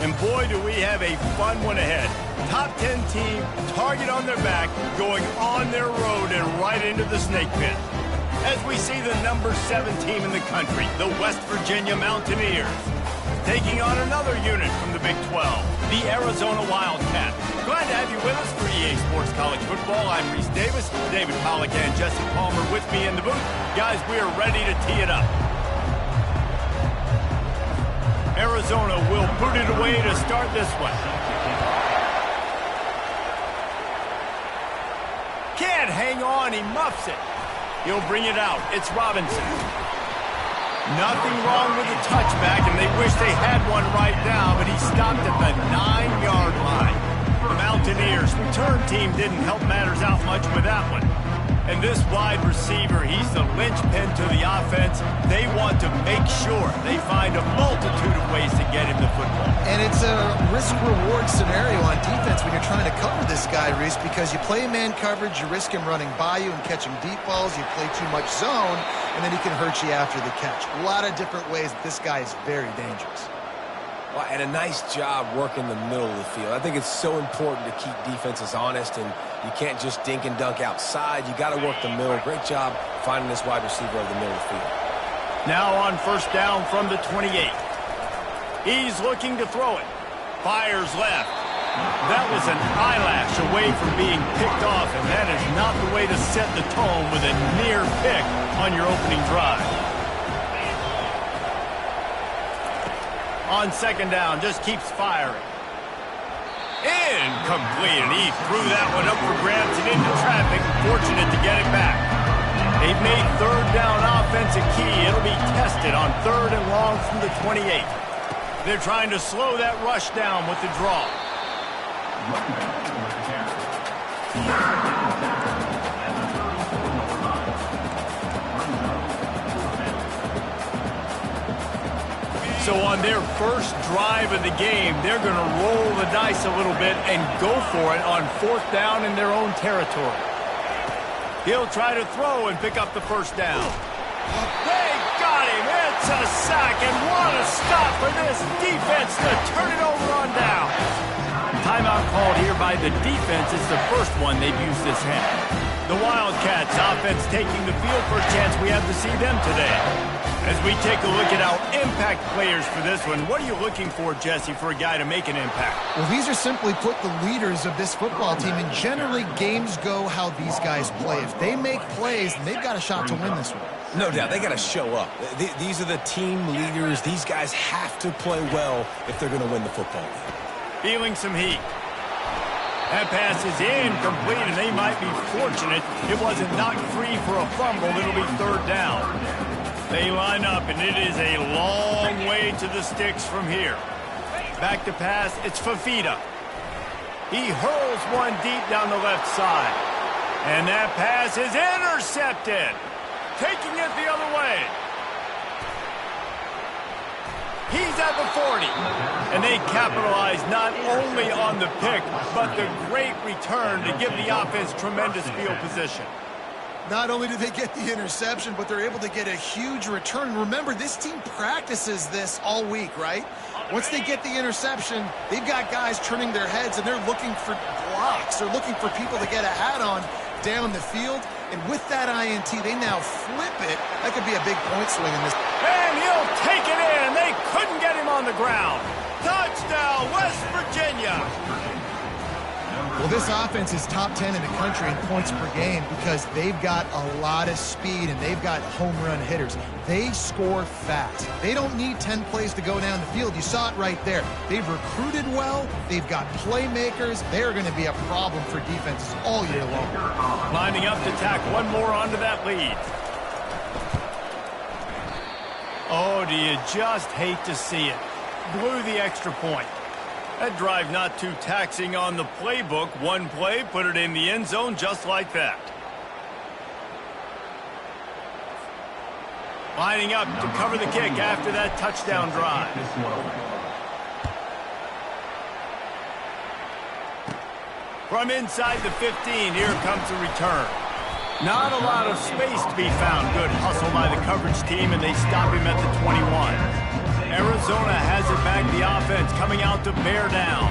And boy, do we have a fun one ahead. Top 10 team, target on their back, going on their road and right into the snake pit. As we see the number 7 team in the country, the West Virginia Mountaineers, taking on another unit from the Big 12, the Arizona Wildcats. Glad to have you with us for EA Sports College Football. I'm Reese Davis, David Pollack and Jesse Palmer with me in the booth. Guys, we are ready to tee it up. Arizona will put it away to start this one. Can't hang on, he muffs it. He'll bring it out. It's Robinson. Nothing wrong with the touchback, and they wish they had one right now, but he stopped at the 9-yard line. The Mountaineers' return team didn't help matters out much with that one. And this wide receiver, he's the linchpin to the offense. They want to make sure they find a multitude of ways to get him the football. And it's a risk-reward scenario on defense when you're trying to cover this guy, Reese, because you play man coverage, you risk him running by you and catching deep balls, you play too much zone, and then he can hurt you after the catch. A lot of different ways that this guy is very dangerous. Well, and a nice job working the middle of the field. I think it's so important to keep defenses honest, and you can't just dink and dunk outside. You got to work the middle. Great job finding this wide receiver over the middle of the field. Now on first down from the 28. He's looking to throw it. Fires left. That was an eyelash away from being picked off, and that is not the way to set the tone with a near pick on your opening drive. On second down, just keeps firing. Incomplete, and he threw that one up for grabs and into traffic. Fortunate to get it back. They've made third down offense a key. It'll be tested on 3rd and long from the 28. They're trying to slow that rush down with the draw. So on their first drive of the game, they're going to roll the dice a little bit and go for it on 4th down in their own territory. He'll try to throw and pick up the first down. They got him. It's a sack, and what a stop for this defense to turn it over on down. Timeout called here by the defense. It's the first one they've used this half. The Wildcats offense taking the field. First chance we have to see them today. As we take a look at our impact players for this one, what are you looking for, Jesse, for a guy to make an impact? Well, these are simply put the leaders of this football team, and generally games go how these guys play. If they make plays, they've got a shot to win this one. No doubt, they got to show up. These are the team leaders. These guys have to play well if they're going to win the football game. Feeling some heat. That pass is incomplete, and they might be fortunate it wasn't knocked free for a fumble. It'll be 3rd down. They line up, and it is a long way to the sticks from here. Back to pass, it's Fafita. He hurls one deep down the left side. And that pass is intercepted. Taking it the other way. He's at the 40. And they capitalize not only on the pick, but the great return to give the offense tremendous field position. Not only do they get the interception, but they're able to get a huge return. Remember, this team practices this all week, right? Once they get the interception, they've got guys turning their heads, and they're looking for blocks. They're looking for people to get a hat on down the field. And with that INT, they now flip it. That could be a big point swing in this. And he'll take it in. They couldn't get him on the ground. Touchdown, West Virginia. Well, this offense is top 10 in the country in points per game because they've got a lot of speed and they've got home run hitters. They score fast. They don't need 10 plays to go down the field. You saw it right there. They've recruited well. They've got playmakers. They're going to be a problem for defenses all year long. Lining up to tack one more onto that lead. Oh, do you just hate to see it? Blew the extra point. That drive not too taxing on the playbook. One play, put it in the end zone just like that. Lining up to cover the kick after that touchdown drive. From inside the 15, here comes the return. Not a lot of space to be found. Good hustle by the coverage team, and they stop him at the 21. Arizona has it back. The offense coming out to bear down.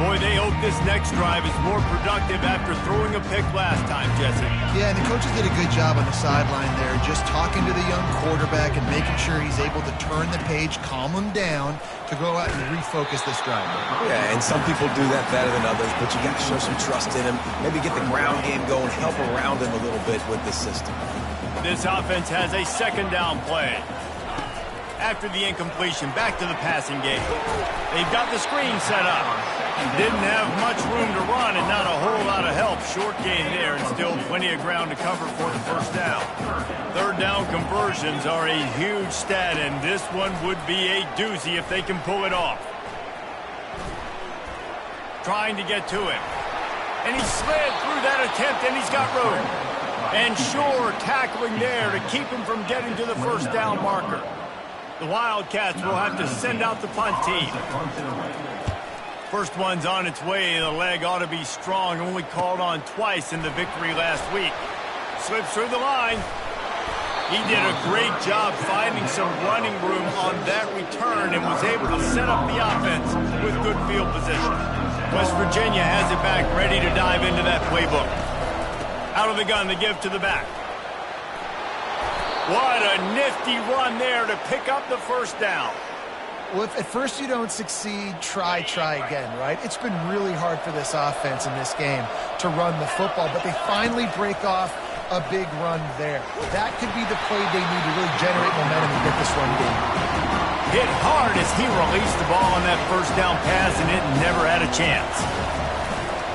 Boy, they hope this next drive is more productive after throwing a pick last time, Jesse. Yeah, and the coaches did a good job on the sideline there, just talking to the young quarterback and making sure he's able to turn the page, calm him down to go out and refocus this drive. Yeah, and some people do that better than others, but you got to show some trust in him. Maybe get the ground game going, help around him a little bit with the system. This offense has a second down play. After the incompletion, back to the passing game. They've got the screen set up. Didn't have much room to run and not a whole lot of help. Short gain there and still plenty of ground to cover for the first down. Third down conversions are a huge stat, and this one would be a doozy if they can pull it off. Trying to get to him. And he slid through that attempt, and he's got room. And Shore tackling there to keep him from getting to the first down marker. The Wildcats will have to send out the punt team. First one's on its way. The leg ought to be strong. Only called on twice in the victory last week. Slips through the line. He did a great job finding some running room on that return and was able to set up the offense with good field position. West Virginia has it back, ready to dive into that playbook. Out of the gun, the give to the back. What a nifty run there to pick up the first down. Well, if at first you don't succeed, try again, right? It's been really hard for this offense in this game to run the football, but they finally break off a big run there. That could be the play they need to really generate momentum and get this run game. Hit hard as he released the ball on that first down pass, and it never had a chance.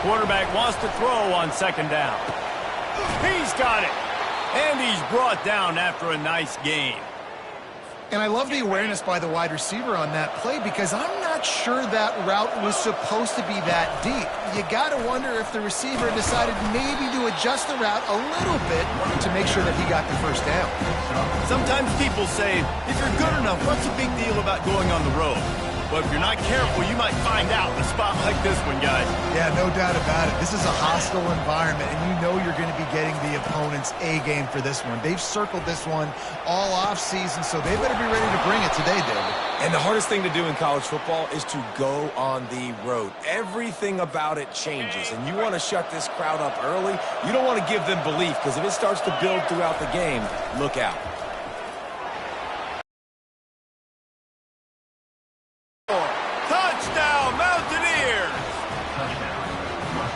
Quarterback wants to throw on second down. He's got it. And he's brought down after a nice gain. And I love the awareness by the wide receiver on that play because I'm not sure that route was supposed to be that deep. You got to wonder if the receiver decided maybe to adjust the route a little bit to make sure that he got the first down. Sometimes people say, if you're good enough, what's the big deal about going on the road? But if you're not careful, you might find out in a spot like this one, guys. Yeah, no doubt about it. This is a hostile environment, and you know you're going to be getting the opponent's A game for this one. They've circled this one all offseason, so they better be ready to bring it today, David. And the hardest thing to do in college football is to go on the road. Everything about it changes, and you want to shut this crowd up early. You don't want to give them belief, because if it starts to build throughout the game, look out. Touchdown, Mountaineers!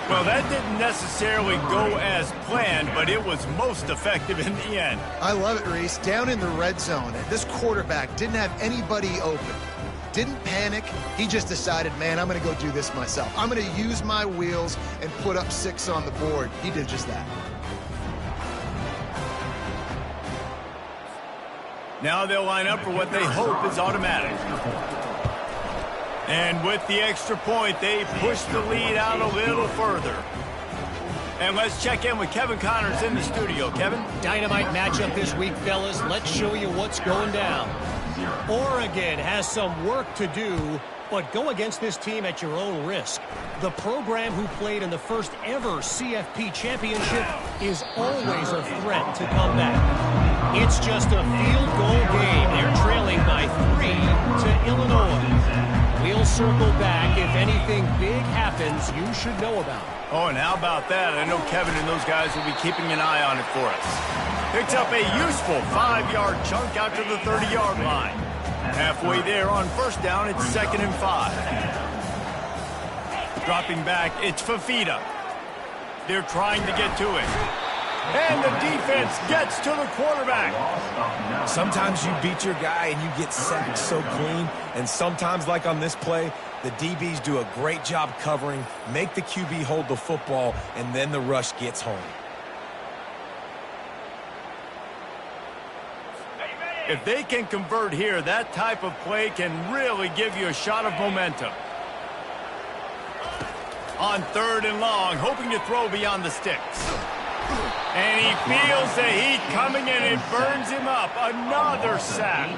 Well, that didn't necessarily go as planned, but it was most effective in the end. I love it, Reese. Down in the red zone, this quarterback didn't have anybody open. Didn't panic. He just decided, man, I'm going to go do this myself. I'm going to use my wheels and put up 6 on the board. He did just that. Now they'll line up for what they hope is automatic. And with the extra point, they push the lead out a little further. And let's check in with Kevin Connors in the studio. Kevin? Dynamite matchup this week, fellas. Let's show you what's going down. Oregon has some work to do, but go against this team at your own risk. The program who played in the first ever CFP championship is always a threat to come back. It's just a field goal game. They're trailing by 3 to Illinois. We'll circle back. If anything big happens, you should know about it. Oh, and how about that? I know Kevin and those guys will be keeping an eye on it for us. Picks up a useful 5-yard chunk out to the 30-yard line. Halfway there on first down, it's 2nd and 5. Dropping back, it's Fafita. They're trying to get to it. And the defense gets to the quarterback. Sometimes you beat your guy and you get sacked so clean, and sometimes, like on this play, the DBs do a great job covering, make the QB hold the football, and then the rush gets home. If they can convert here, that type of play can really give you a shot of momentum. On 3rd and long, hoping to throw beyond the sticks. And he feels the heat coming and it burns him up. Another sack.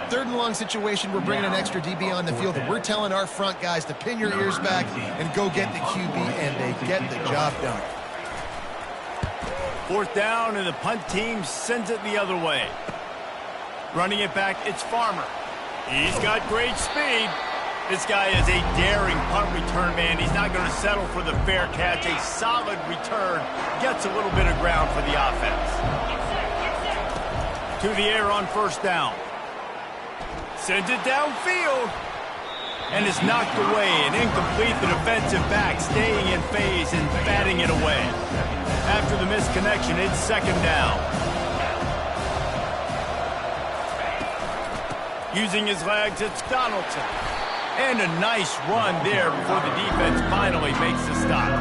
3rd and long situation, we're bringing an extra DB on the field, and we're telling our front guys to pin your ears back and go get the QB, and they get the job done. 4th down, and the punt team sends it the other way. Running it back, it's Farmer. He's got great speed. This guy is a daring punt return man. He's not going to settle for the fair catch. A solid return gets a little bit of ground for the offense. To the air on first down. Sends it downfield. And is knocked away and incomplete. The defensive back staying in phase and batting it away. After the misconnection, it's second down. Using his legs, it's Donaldson. And a nice run there before the defense finally makes the stop.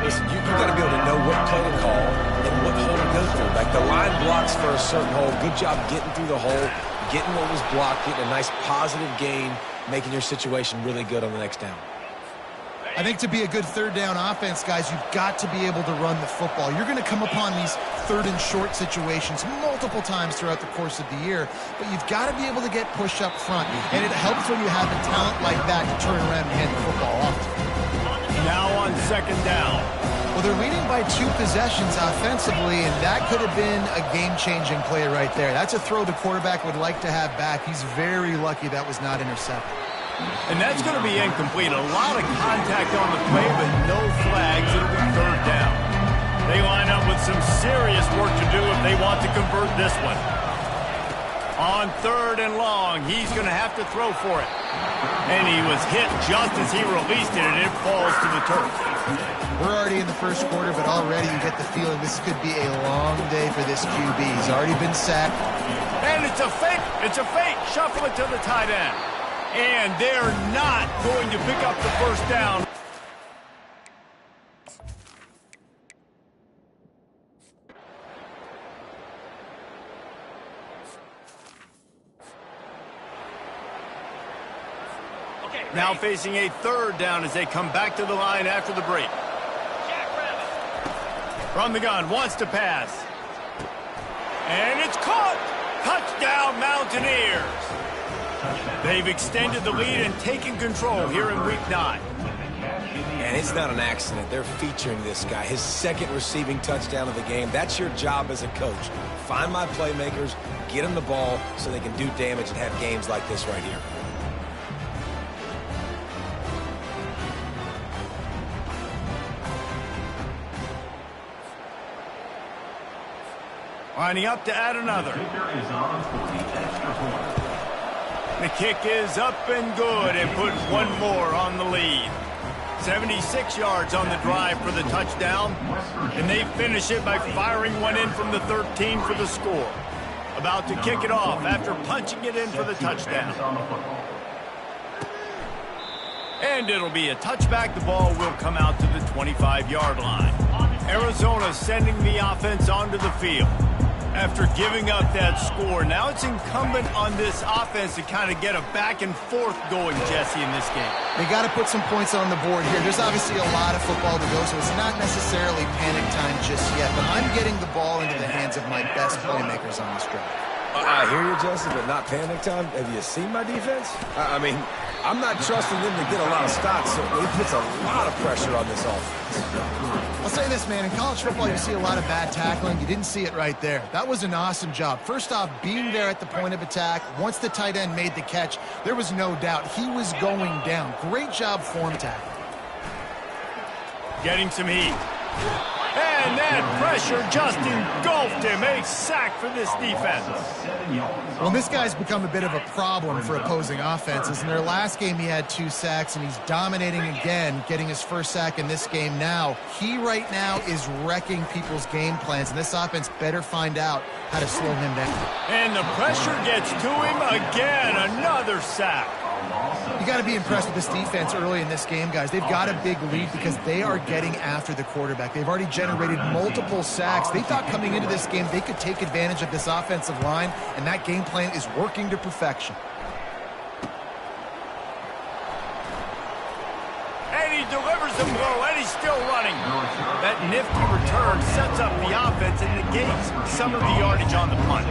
Listen, you got to be able to know what play to call and what hole to go through. Like the line blocks for a certain hole. Good job getting through the hole, getting what was blocked, getting a nice positive gain, making your situation really good on the next down. I think to be a good third down offense, guys, you've got to be able to run the football. You're going to come upon these third and short situations multiple times throughout the course of the year, but you've got to be able to get push up front, and it helps when you have a talent like that to turn around and hand the football off to. Now on second down. Well, they're leading by 2 possessions offensively, and that could have been a game-changing play right there. That's a throw the quarterback would like to have back. He's very lucky that was not intercepted. And that's going to be incomplete. A lot of contact on the play, but no flags. It'll be third down. They line up with some serious work to do if they want to convert this one. On third and long, he's going to have to throw for it. And he was hit just as he released it, and it falls to the turf. We're already in the first quarter, but already you get the feeling this could be a long day for this QB. He's already been sacked. And it's a fake. It's a fake. Shuffle it to the tight end. And they're not going to pick up the first down. Now facing a third down as they come back to the line after the break. From the gun, wants to pass. And it's caught. Touchdown, Mountaineers. They've extended the lead and taken control here in Week 9. And it's not an accident. They're featuring this guy. His second receiving touchdown of the game. That's your job as a coach. Find my playmakers, get them the ball so they can do damage and have games like this right here. Lining up to add another. The kick is up and good and put one more on the lead. 76 yards on the drive for the touchdown. And they finish it by firing one in from the 13 for the score. About to kick it off after punching it in for the touchdown. And it'll be a touchback. The ball will come out to the 25-yard line. Arizona sending the offense onto the field. After giving up that score, now it's incumbent on this offense to kind of get a back and forth going, Jesse, in this game. They got to put some points on the board here. There's obviously a lot of football to go, so it's not necessarily panic time just yet, but I'm getting the ball into the hands of my best playmakers on this drive. I hear you, Jesse, but not panic time. Have you seen my defense? I mean, I'm not trusting them to get a lot of stops, so it puts a lot of pressure on this offense. I'll say this, man. In college football, you see a lot of bad tackling. You didn't see it right there. That was an awesome job. First off, being there at the point of attack. Once the tight end made the catch, there was no doubt he was going down. Great job form tackling. Getting some heat. And that pressure just engulfed him. A sack for this defense. Well, this guy's become a bit of a problem for opposing offenses. In their last game, he had 2 sacks, and he's dominating again, getting his first sack in this game now. He right now is wrecking people's game plans, and this offense better find out how to slow him down. And the pressure gets to him again. Another sack. You got to be impressed with this defense early in this game, guys. They've got a big lead because they are getting after the quarterback. They've already generated multiple sacks. They thought coming into this game they could take advantage of this offensive line, and that game plan is working to perfection. And he delivers the blow, and he's still running. That nifty return sets up the offense and negates some of the yardage on the punt.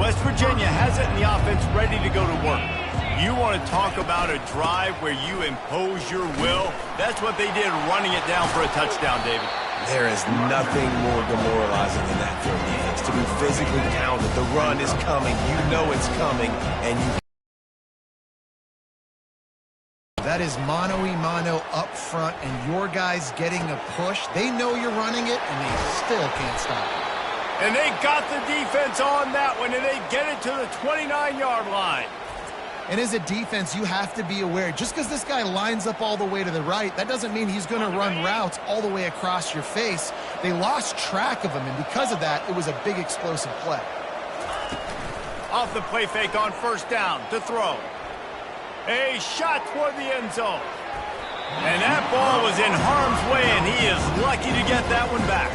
West Virginia has it in the offense ready to go to work. You want to talk about a drive where you impose your will? That's what they did, running it down for a touchdown, David. There is nothing more demoralizing than that for a defense. To be physically pounded, the run is coming, you know it's coming, and you That is mano-a-mano up front, and your guys getting a push. They know you're running it, and they still can't stop it. And they got the defense on that one, and they get it to the 29-yard line. And as a defense, you have to be aware, just because this guy lines up all the way to the right, that doesn't mean he's going to run routes all the way across your face. They lost track of him, and because of that, it was a big explosive play. Off the play fake on first down to throw. A shot toward the end zone. And that ball was in harm's way, and he is lucky to get that one back.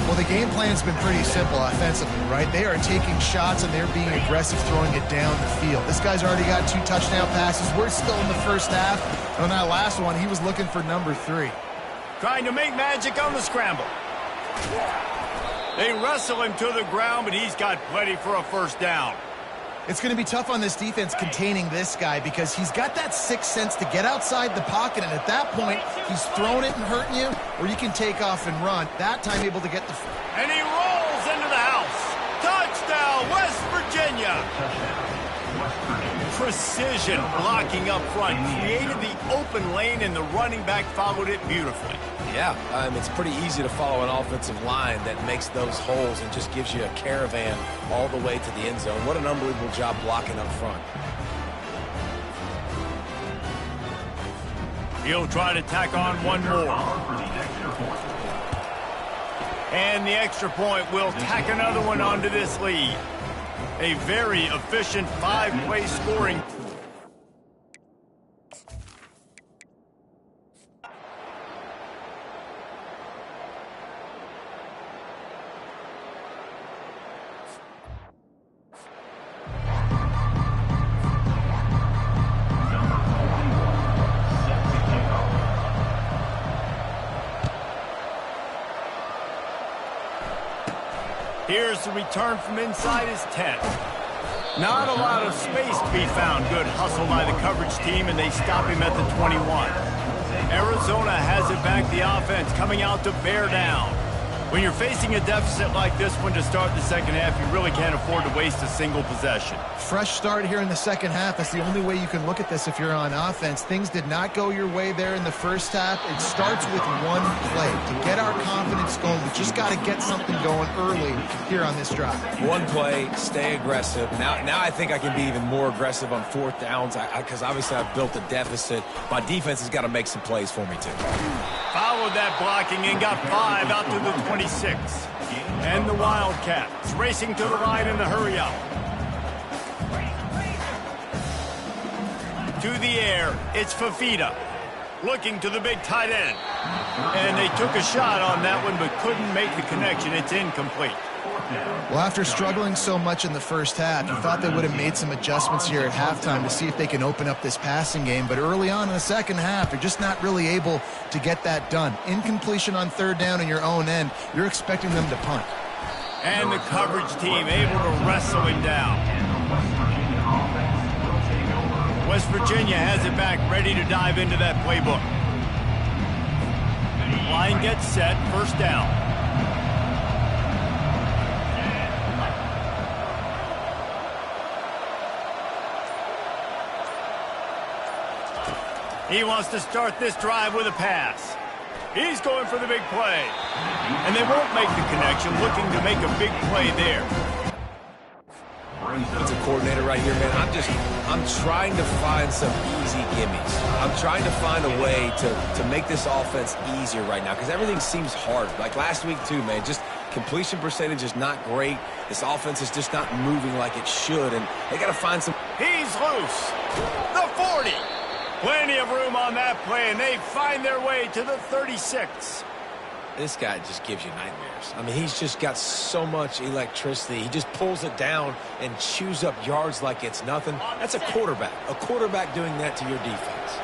Well, the game plan's been pretty simple offensively, right? They are taking shots, and they're being aggressive throwing it down the field. This guy's already got 2 touchdown passes. We're still in the first half. On that last one, he was looking for number 3. Trying to make magic on the scramble. They wrestle him to the ground, but he's got plenty for a first down. It's going to be tough on this defense containing this guy because he's got that sixth sense to get outside the pocket, and at that point, he's throwing it and hurting you, or you can take off and run. That time able to get the... And he rolls into the house. Touchdown, West Virginia. Precision blocking up front. Created the open lane, and the running back followed it beautifully. Yeah, it's pretty easy to follow an offensive line that makes those holes and just gives you a caravan all the way to the end zone. What an unbelievable job blocking up front. He'll try to tack on one more. And the extra point will tack another one onto this lead. A very efficient 5-play scoring. Here's the return from inside his 10. Not a lot of space to be found. Good hustle by the coverage team, and they stop him at the 21. Arizona has it back, the offense coming out to bear down. When you're facing a deficit like this one to start the second half, you really can't afford to waste a single possession. Fresh start here in the second half. That's the only way you can look at this if you're on offense. Things did not go your way there in the first half. It starts with one play. To get our confidence going, we just got to get something going early here on this drive. One play, stay aggressive. Now I think I can be even more aggressive on fourth downs because obviously I've built a deficit. My defense has got to make some plays for me too. Followed that blocking and got 5 out to the 26. And the Wildcats racing to the line in the hurry up. To the air, it's Fafita. Looking to the big tight end. And they took a shot on that one but couldn't make the connection. It's incomplete. Well, after struggling so much in the first half, you thought they would have made some adjustments here at halftime to see if they can open up this passing game. But early on in the second half, they're just not really able to get that done. Incompletion on third down in your own end, you're expecting them to punt. And the coverage team able to wrestle him down. West Virginia has it back, ready to dive into that playbook. Line gets set, first down. He wants to start this drive with a pass. He's going for the big play. And they won't make the connection, looking to make a big play there. It's a coordinator right here, man. I'm trying to find some easy gimmies. I'm trying to find a way to make this offense easier right now because everything seems hard. Like last week too, man. Just completion percentage is not great. This offense is just not moving like it should, and they got to find some. He's loose. The 40. Plenty of room on that play, and they find their way to the 36. This guy just gives you nightmares. I mean, he's just got so much electricity. He just pulls it down and chews up yards like it's nothing. That's a quarterback. A quarterback doing that to your defense.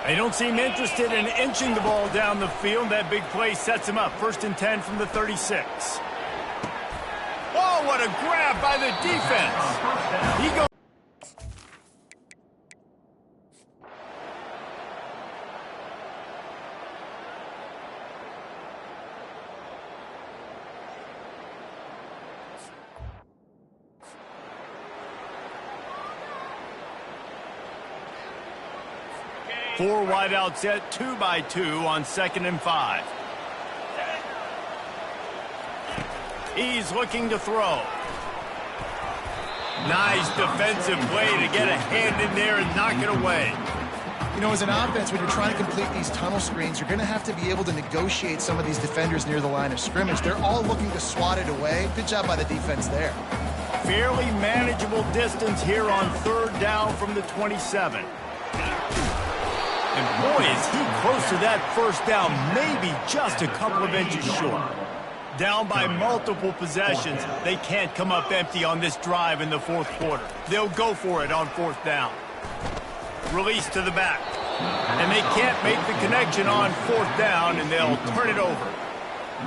They don't seem interested in inching the ball down the field. That big play sets him up. 1st and 10 from the 36. Oh, what a grab by the defense. He goes. Four wideout set, 2 by 2 on 2nd and 5. He's looking to throw. Nice defensive play to get a hand in there and knock it away. You know, as an offense, when you're trying to complete these tunnel screens, you're going to have to be able to negotiate some of these defenders near the line of scrimmage. They're all looking to swat it away. Good job by the defense there. Fairly manageable distance here on 3rd down from the 27. And boy, is he close to that 1st down, maybe just a couple of inches short. Down by multiple possessions, they can't come up empty on this drive in the 4th quarter. They'll go for it on 4th down. Release to the back. And they can't make the connection on 4th down, and they'll turn it over.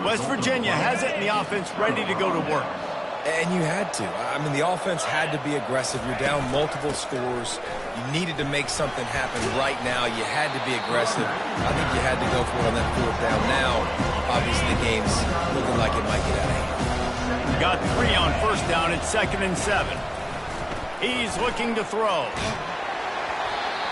West Virginia has it in the offense ready to go to work. And you had to. I mean, the offense had to be aggressive. You're down multiple scores. You needed to make something happen right now. You had to be aggressive. I think you had to go for it on that 4th down. Now, obviously, the game's looking like it might get out of hand. Got 3 on 1st down at 2nd and 7. He's looking to throw.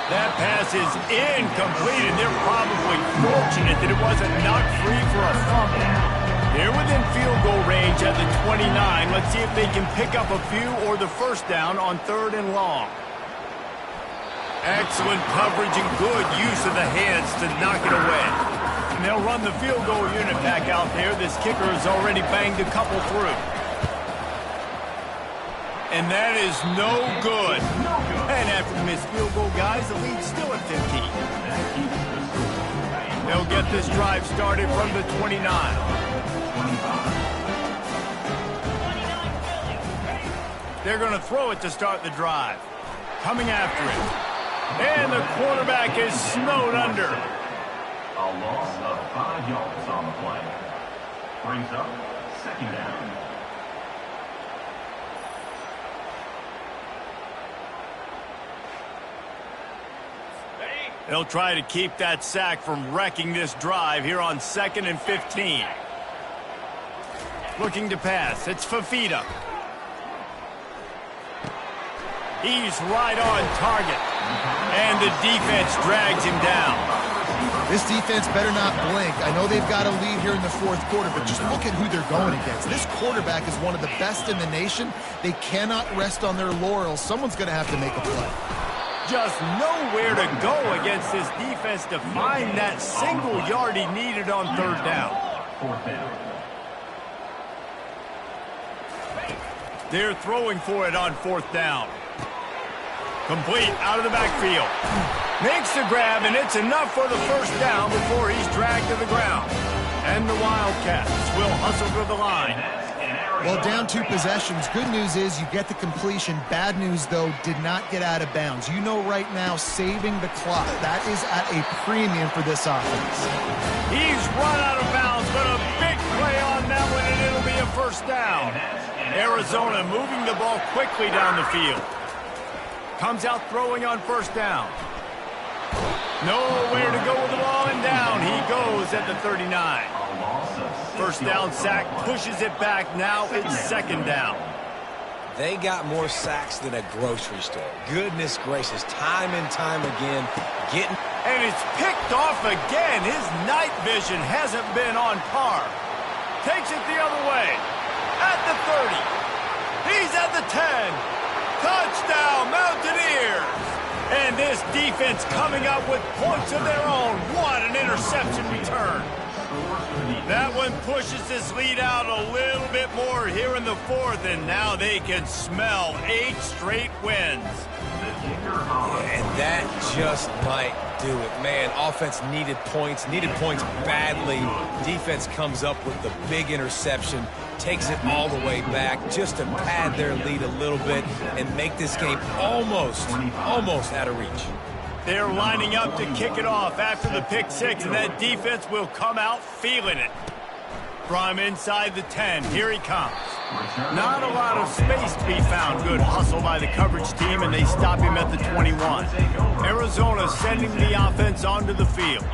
That pass is incomplete, and they're probably fortunate that it wasn't knocked free for a fumble. They're within field goal range at the 29. Let's see if they can pick up a few or the 1st down on 3rd and long. Excellent coverage and good use of the hands to knock it away. And they'll run the field goal unit back out there. This kicker has already banged a couple through. And that is no good. And after the missed field goal, guys, the lead's still at 15. They'll get this drive started from the 29. They're going to throw it to start the drive. Coming after it. And the quarterback is snowed under. A loss of 5 yards on the play. Brings up 2nd down. They'll try to keep that sack from wrecking this drive here on 2nd and 15. Looking to pass. It's Fafita. He's right on target. And the defense drags him down. This defense better not blink. I know they've got a lead here in the 4th quarter, but just look at who they're going against. This quarterback is one of the best in the nation. They cannot rest on their laurels. Someone's going to have to make a play. Just nowhere to go against this defense to find that single yard he needed on 3rd down. 4th down. They're throwing for it on 4th down. Complete out of the backfield. Makes the grab, and it's enough for the 1st down before he's dragged to the ground. And the Wildcats will hustle to the line. Well, down 2 possessions. Good news is you get the completion. Bad news, though, did not get out of bounds. You know right now, saving the clock. That is at a premium for this offense. He's run out of bounds, but a big play on that one, and it'll be a 1st down. Arizona moving the ball quickly down the field. Comes out throwing on 1st down. Nowhere to go with the ball, and down he goes at the 39. 1st down sack, pushes it back. Now it's 2nd down. They got more sacks than a grocery store. Goodness gracious, time and time again, getting... And it's picked off again. His night vision hasn't been on par. Takes it the other way. At the 30. He's at the 10. Touchdown, Mountaineers! And this defense coming up with points of their own. What an interception return. That one pushes this lead out a little bit more here in the 4th, and now they can smell 8 straight wins. And that just might do it. Man, offense needed points badly. Defense comes up with the big interception, takes it all the way back just to pad their lead a little bit and make this game almost out of reach. They're lining up to kick it off after the pick 6, and that defense will come out feeling it. From inside the 10, here he comes. Not a lot of space to be found. Good hustle by the coverage team, and they stop him at the 21. Arizona sending the offense onto the field.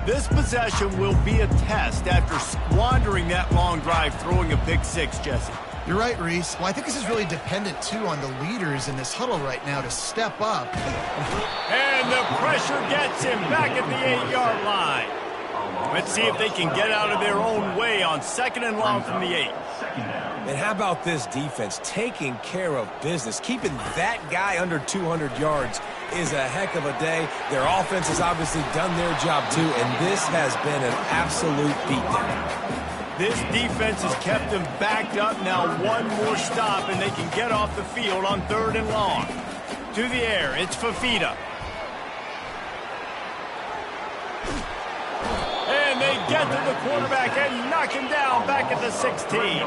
This possession will be a test after squandering that long drive throwing a pick 6, Jesse. You're right, Reese. Well, I think this is really dependent, too, on the leaders in this huddle right now to step up. And the pressure gets him back at the 8-yard line. Let's see if they can get out of their own way on 2nd and long from the 8. And how about this defense taking care of business? Keeping that guy under 200 yards is a heck of a day. Their offense has obviously done their job too, and this has been an absolute beatdown. This defense has kept them backed up. Now one more stop, and they can get off the field on 3rd and long. To the air, it's Fifita. And they get to the quarterback and knock him down back at the 16.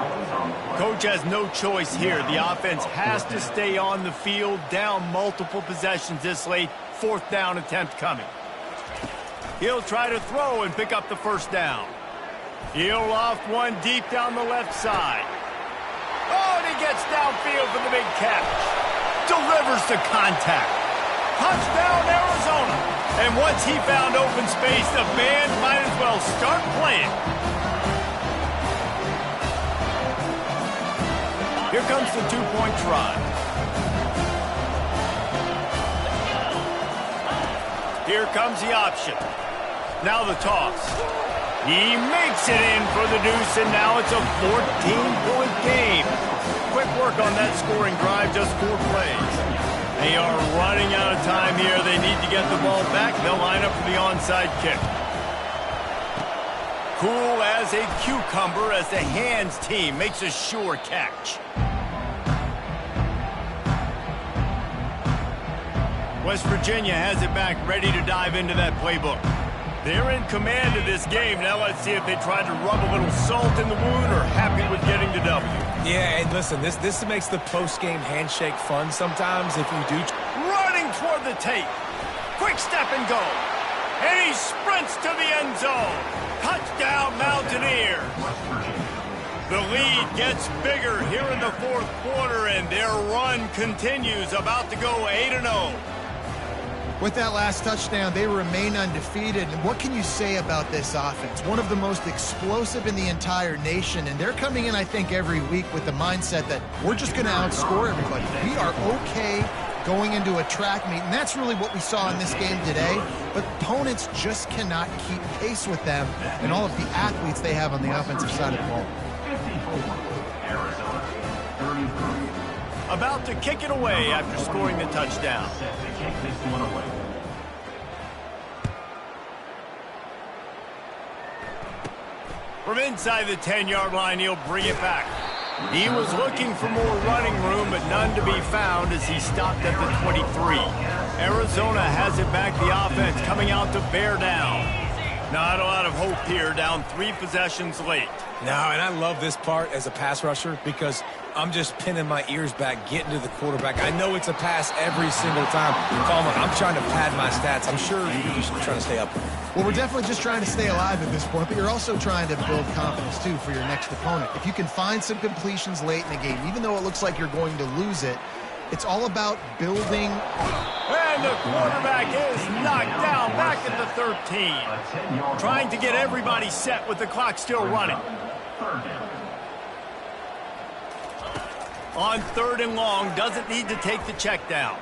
Coach has no choice here. The offense has to stay on the field, down multiple possessions this late. 4th down attempt coming. He'll try to throw and pick up the 1st down. He'll loft one deep down the left side. Oh, and he gets downfield for the big catch. Delivers the contact. Touchdown, Arizona. And once he found open space, the band might as well start playing. Here comes the 2-point try. Here comes the option. Now the toss. He makes it in for the deuce, and now it's a 14-point game. Quick work on that scoring drive, just 4 plays. They are running out of time here. They need to get the ball back. They'll line up for the onside kick. Cool as a cucumber as the hands team makes a sure catch. West Virginia has it back, ready to dive into that playbook. They're in command of this game. Now let's see if they try to rub a little salt in the wound or happy with getting the W. Yeah, and listen, this makes the post-game handshake fun sometimes if you do. Running toward the tape. Quick step and go. And he sprints to the end zone. Touchdown, Mountaineers. The lead gets bigger here in the 4th quarter, and their run continues, about to go 8-0. With that last touchdown, they remain undefeated. And what can you say about this offense? One of the most explosive in the entire nation. And they're coming in, I think, every week with the mindset that we're just going to outscore everybody. We are okay going into a track meet. And that's really what we saw in this game today. But opponents just cannot keep pace with them and all of the athletes they have on the offensive side of the ball. About to kick it away after scoring the touchdown. From inside the 10-yard line, he'll bring it back. He was looking for more running room, but none to be found as he stopped at the 23. Arizona has it back, the offense coming out to bear down. Not a lot of hope here, down 3 possessions late. No, and I love this part as a pass rusher because I'm just pinning my ears back, getting to the quarterback. I know it's a pass every single time. Coleman, I'm trying to pad my stats. I'm sure you're just trying to stay up. Well, we're definitely just trying to stay alive at this point, but you're also trying to build confidence, too, for your next opponent. If you can find some completions late in the game, even though it looks like you're going to lose it, it's all about building. And the quarterback is knocked down back at the 13. Trying to get everybody set with the clock still running. On 3rd and long, doesn't need to take the check down.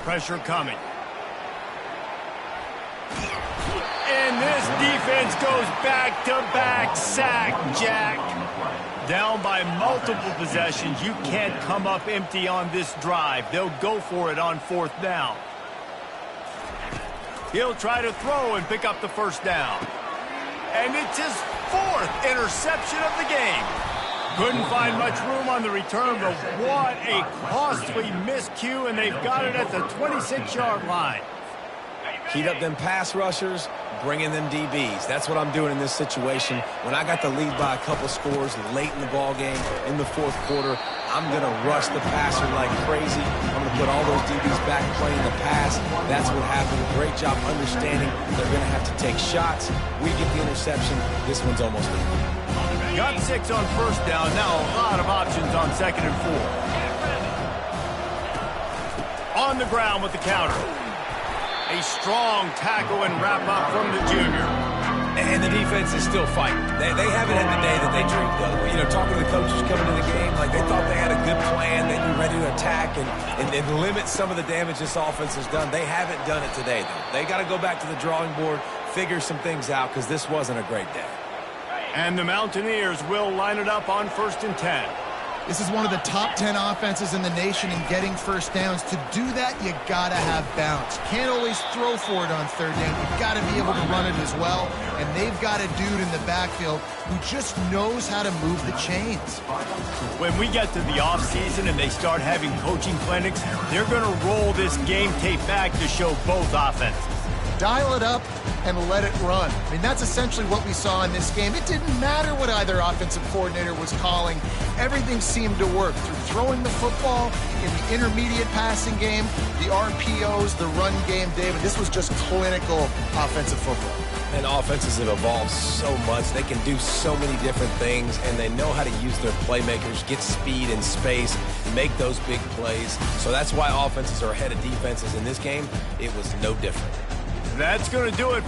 Pressure coming. And this defense goes back-to-back sack, Jack. Down by multiple possessions. You can't come up empty on this drive. They'll go for it on 4th down. He'll try to throw and pick up the 1st down. And it's his 4th interception of the game. Couldn't find much room on the return, but what a costly miscue, and they've got it at the 26-yard line. Heat up them pass rushers, bring in them DBs. That's what I'm doing in this situation. When I got the lead by a couple scores late in the ball game, in the 4th quarter, I'm going to rush the passer like crazy. I'm going to put all those DBs back playing the pass. That's what happened. Great job understanding they're going to have to take shots. We get the interception. This one's almost in. Got 6 on 1st down. Now a lot of options on 2nd and 4. On the ground with the counter. A strong tackle and wrap up from the junior. And the defense is still fighting. They haven't had the day that they dreamed of. You know, talking to the coaches coming to the game, like they thought they had a good plan. They'd be ready to attack and limit some of the damage this offense has done. They haven't done it today, though. They got to go back to the drawing board, figure some things out, because this wasn't a great day. And the Mountaineers will line it up on 1st and 10. This is one of the top 10 offenses in the nation in getting first downs. To do that, you got to have balance. Can't always throw for it on 3rd down. You've got to be able to run it as well. And they've got a dude in the backfield who just knows how to move the chains. When we get to the offseason and they start having coaching clinics, they're going to roll this game tape back to show both offenses. Dial it up and let it run. I mean, that's essentially what we saw in this game. It didn't matter what either offensive coordinator was calling. Everything seemed to work through throwing the football, in the intermediate passing game, the RPOs, the run game. David, this was just clinical offensive football. And offenses have evolved so much. They can do so many different things, and they know how to use their playmakers, get speed and space, make those big plays. So that's why offenses are ahead of defenses in this game. It was no different. That's going to do it.